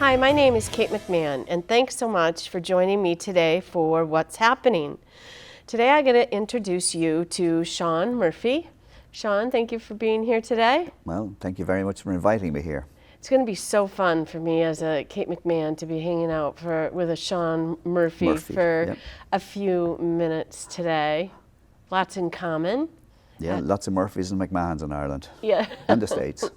Hi, my name is Kate McMahon, and thanks so much for joining me today for What's Happening. Today I'm going to introduce you to Sean Murphy. Sean, thank you for being here today. Well, thank you very much for inviting me here. It's going to be so fun for me as a Kate McMahon to be hanging out with a Sean Murphy for yep. a few minutes today. Lots in common. Yeah, lots of Murphys and McMahons in Ireland. Yeah. And the States.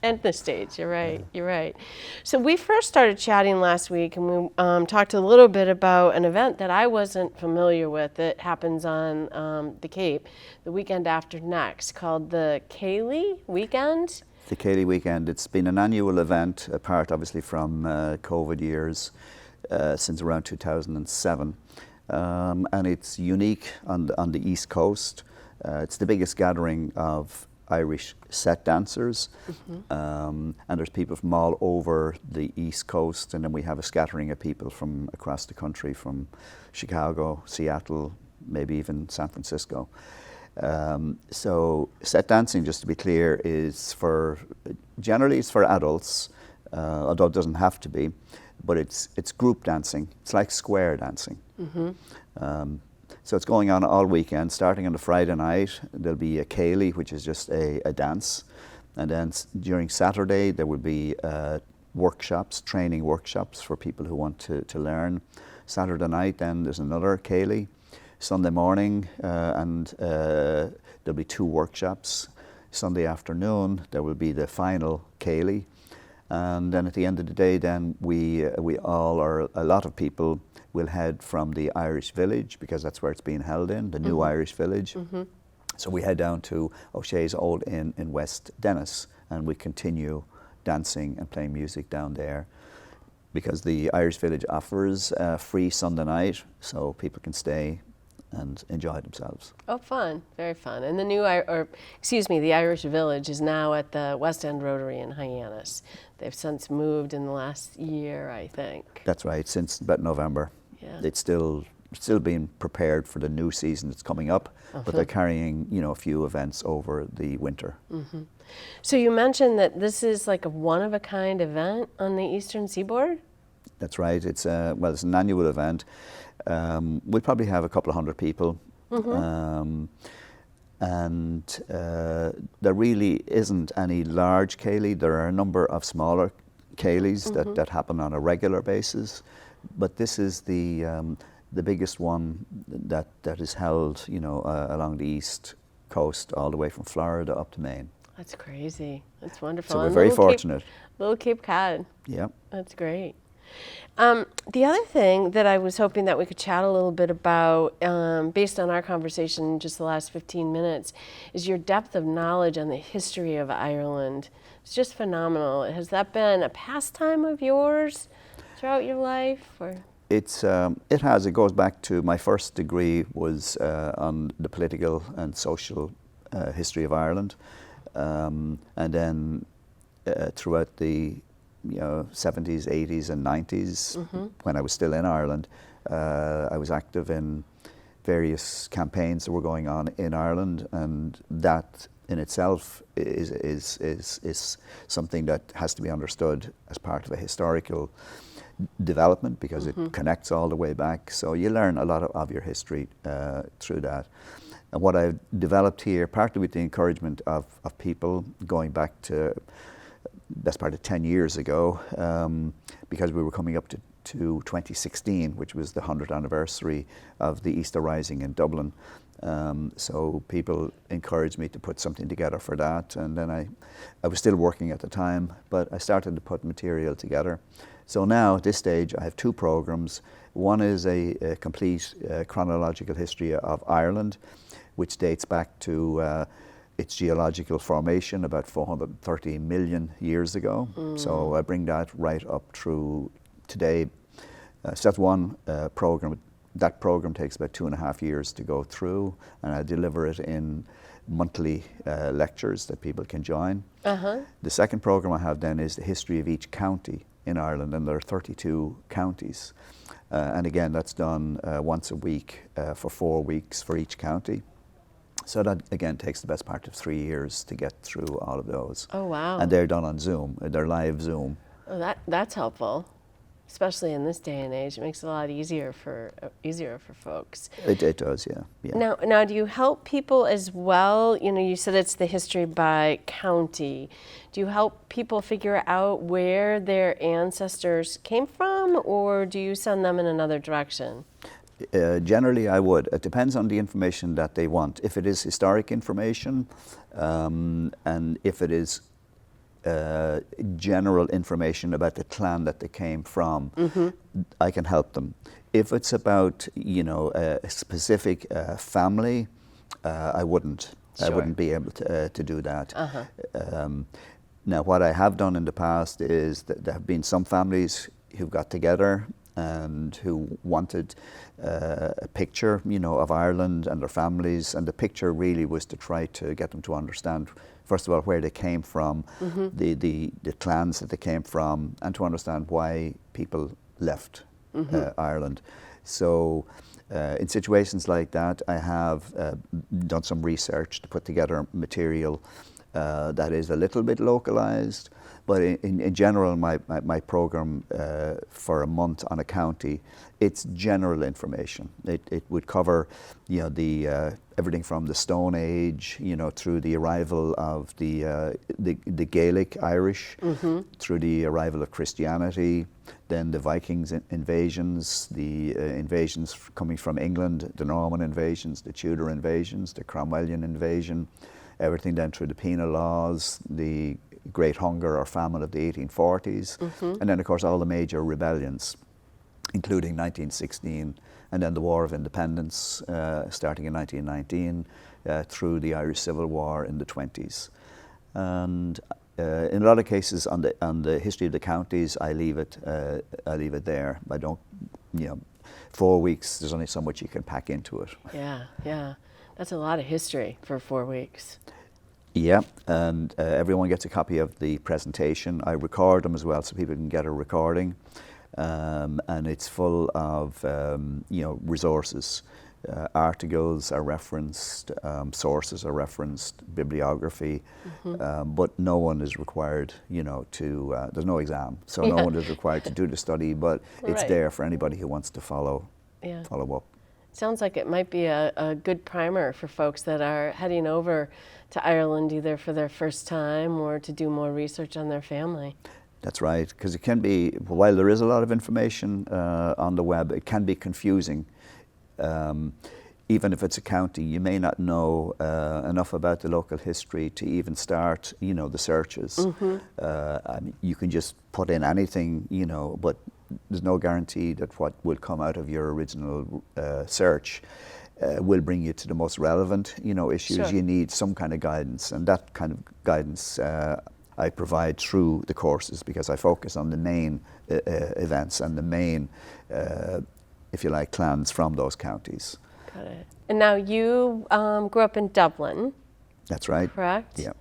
And the States, you're right, you're right. So we first started chatting last week, and we talked a little bit about an event that I wasn't familiar with. It happens on the Cape the weekend after next, called the Ceili Weekend. The Ceili Weekend, it's been an annual event, apart obviously from COVID years, since around 2007. And it's unique on the East Coast. It's the biggest gathering of Irish set dancers, and there's people from all over the East Coast, and then we have a scattering of people from across the country, from Chicago, Seattle, maybe even San Francisco. So set dancing, just to be clear, is generally it's for adults, although it doesn't have to be, but it's group dancing. It's like square dancing. So it's going on all weekend. Starting on the Friday night, there'll be a Ceili, which is just a dance. And then during Saturday, there will be workshops, training workshops for people who want to learn. Saturday night, then there's another Ceili. Sunday morning, and there'll be 2 workshops. Sunday afternoon, there will be the final Ceili. And then at the end of the day, then we all, or a lot of people, will head from the Irish Village, because that's where it's being held in, the new Irish Village. So we head down to O'Shea's Old Inn in West Dennis, and we continue dancing and playing music down there, because the Irish Village offers a free Sunday night, so people can stay and enjoy themselves. Oh, fun, very fun. And the Irish Village is now at the West End Rotary in Hyannis. They've since moved in the last year, I think. That's right, since about November. Yeah. It's still being prepared for the new season that's coming up, but they're carrying, a few events over the winter. So you mentioned that this is like a one-of-a-kind event on the Eastern Seaboard? That's right. It's it's an annual event. We'll probably have a couple of hundred people. And there really isn't any large Ceili. There are a number of smaller Ceilis that happen on a regular basis, but this is the biggest one that is held, along the East Coast, all the way from Florida up to Maine. That's crazy. That's wonderful. So we're very fortunate. Little Cape Cod. Yeah. That's great. The other thing that I was hoping that we could chat a little bit about, based on our conversation just the last 15 minutes, is your depth of knowledge on the history of Ireland. It's just phenomenal. Has that been a pastime of yours throughout your life? Or? It has. It goes back to my first degree was on the political and social history of Ireland, and then throughout the 70s, 80s and 90s, when I was still in Ireland, I was active in various campaigns that were going on in Ireland, and that in itself is something that has to be understood as part of a historical development, because it connects all the way back. So you learn a lot of your history through that. And what I've developed here, partly with the encouragement of people going back to best part of 10 years ago, because we were coming up to 2016, which was the 100th anniversary of the Easter Rising in Dublin. So people encouraged me to put something together for that, and then I was still working at the time, but I started to put material together. So now at this stage I have 2 programs. One is a complete chronological history of Ireland, which dates back to its geological formation about 430 million years ago. So I bring that right up through today. So that's one program. That program takes about 2.5 years to go through, and I deliver it in monthly lectures that people can join. The second program I have then is the history of each county in Ireland, and there are 32 counties. And again, that's done once a week for 4 weeks for each county. So that again takes the best part of 3 years to get through all of those. Oh, wow. And they're done on Zoom. They're live Zoom Oh, that's helpful, especially in this day and age. It makes it a lot easier for folks. It does, yeah. Yeah. Now, do you help people as well? You know, you said it's the history by county. Do you help people figure out where their ancestors came from, or do you send them in another direction? Generally, I would. It depends on the information that they want. If it is historic information, and if it is general information about the clan that they came from, I can help them. If it's about, you know, a specific family, I wouldn't. I Sure. wouldn't be able to do that. Now, what I have done in the past is that there have been some families who got together and who wanted a picture, you know, of Ireland and their families, and the picture really was to try to get them to understand, first of all, where they came from, the clans that they came from, and to understand why people left Ireland. So in situations like that, I have done some research to put together material that is a little bit localized, but in general, my program for a month on a county, it's general information. It would cover, you know, the everything from the Stone Age, you know, through the arrival of the Gaelic Irish, through the arrival of Christianity, then the Vikings invasions, the invasions coming from England, the Norman invasions, the Tudor invasions, the Cromwellian invasion, everything then through the penal laws, the Great Hunger or Famine of the 1840s, and then of course all the major rebellions, including 1916, and then the War of Independence starting in 1919 through the Irish Civil War in the 20s. And in a lot of cases on the history of the counties, I leave it there. I don't, you know, 4 weeks, there's only so much you can pack into it. Yeah. That's a lot of history for 4 weeks. Yeah, and everyone gets a copy of the presentation. I record them as well, so people can get a recording, and it's full of you know, resources. Articles are referenced, sources are referenced, bibliography, but no one is required, you know, to. There's no exam, so no one is required to do the study, but it's Right. there for anybody who wants to follow up. Sounds like it might be a good primer for folks that are heading over to Ireland either for their first time or to do more research on their family. That's right, because it can be, while there is a lot of information on the web, it can be confusing. Even if it's a county, you may not know enough about the local history to even start, you know, the searches. I mean, you can just put in anything, you know, but there's no guarantee that what will come out of your original search will bring you to the most relevant, you know, issues. Sure. You need some kind of guidance, and that kind of guidance I provide through the courses, because I focus on the main events and the main, if you like, clans from those counties. Got it. And now you grew up in Dublin, That's right. correct? Yeah.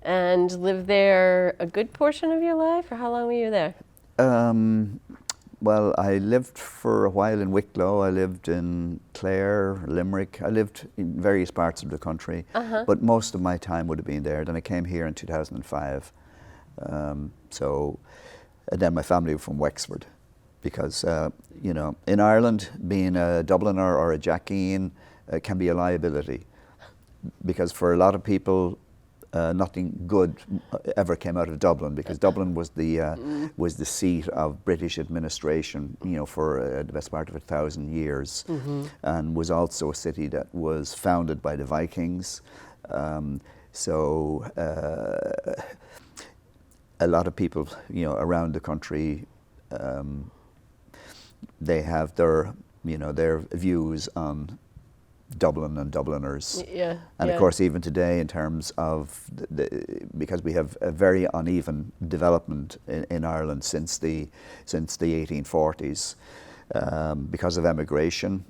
And lived there a good portion of your life, or how long were you there? Well, I lived for a while in Wicklow. I lived in Clare, Limerick. I lived in various parts of the country, but most of my time would have been there. Then I came here in 2005. So, and then my family were from Wexford, because you know, in Ireland, being a Dubliner or a Jackeen can be a liability, because for a lot of people, nothing good ever came out of Dublin, because Dublin was the seat of British administration, you know, for the best part of 1,000 years, and was also a city that was founded by the Vikings. So a lot of people, you know, around the country, they have their, you know, their views on Dublin and Dubliners. Yeah. And of course, even today, in terms of because we have a very uneven development in Ireland since the 1840s, because of emigration,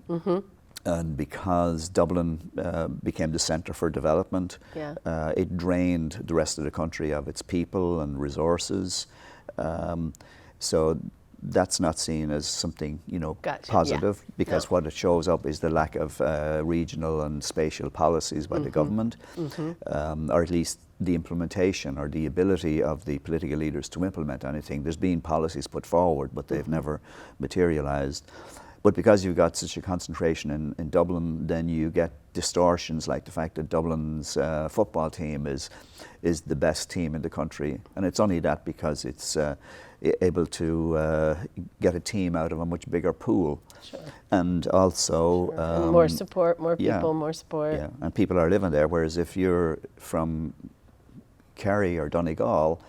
and because Dublin became the centre for development. It drained the rest of the country of its people and resources. So that's not seen as something, Gotcha, positive, yeah. because No. what it shows up is the lack of regional and spatial policies by the government, or at least the implementation or the ability of the political leaders to implement anything. There's been policies put forward, but they've never materialized. But because you've got such a concentration in Dublin, then you get distortions like the fact that Dublin's football team is the best team in the country. And it's only that because it's able to get a team out of a much bigger pool. Sure. And also... Sure. And more support, more yeah, people, more support. Yeah, and people are living there. Whereas if you're from Kerry or Donegal,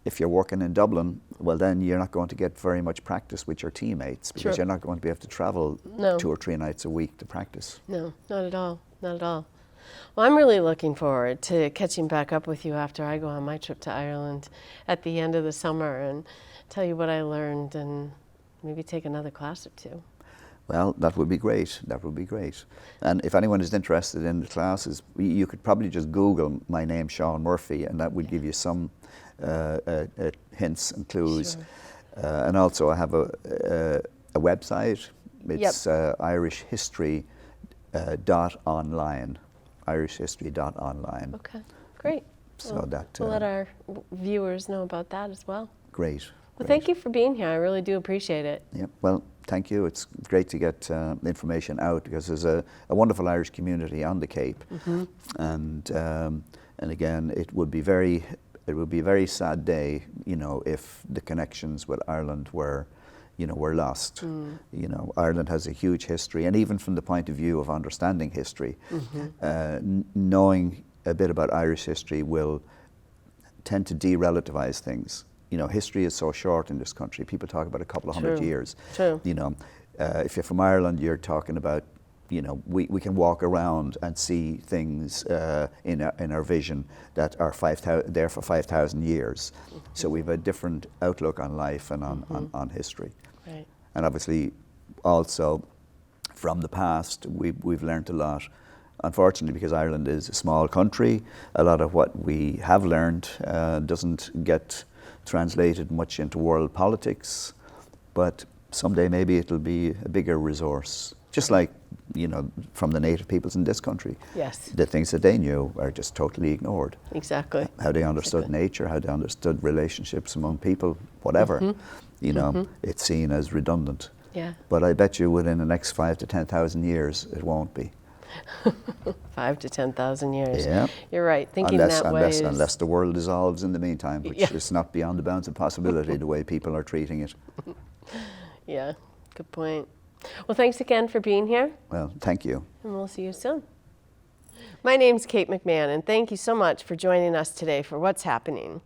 if you're working in Dublin, well, then you're not going to get very much practice with your teammates, because you're not going to be able to travel 2 or 3 nights a week to practice. No, not at all. Not at all. Well, I'm really looking forward to catching back up with you after I go on my trip to Ireland at the end of the summer and tell you what I learned and maybe take another class or 2. Well, that would be great. That would be great. And if anyone is interested in the classes, you could probably just Google my name, Sean Murphy, and that would give you some hints and clues. Sure. And also I have a website. It's irishhistory.online. irishhistory.online. Okay, great. So we'll let our viewers know about that as well. Great. Well, thank you for being here. I really do appreciate it. Yeah, well, thank you. It's great to get information out, because there's a wonderful Irish community on the Cape, and again, it would be a very sad day, if the connections with Ireland were lost. Ireland has a huge history, and even from the point of view of understanding history, knowing a bit about Irish history will tend to de-relativize things. History is so short in this country. People talk about a couple of hundred years. True. If you're from Ireland, you're talking about, we can walk around and see things in our vision that are there for 5,000 years. So we have a different outlook on life and on history. Right. And obviously, also from the past, we've learned a lot. Unfortunately, because Ireland is a small country, a lot of what we have learned doesn't get translated much into world politics, but someday maybe it'll be a bigger resource. Just like, from the native peoples in this country. Yes. The things that they knew are just totally ignored. Exactly. How they understood nature, how they understood relationships among people, whatever. It's seen as redundant. Yeah. But I bet you within the next 5,000 to 10,000 years, it won't be. 5,000 to 10,000 years. Yeah. You're right. Thinking that way is... Unless the world dissolves in the meantime, which is not beyond the bounds of possibility the way people are treating it. Yeah, good point. Well, thanks again for being here. Well, thank you. And we'll see you soon. My name's Kate McMahon, and thank you so much for joining us today for What's Happening.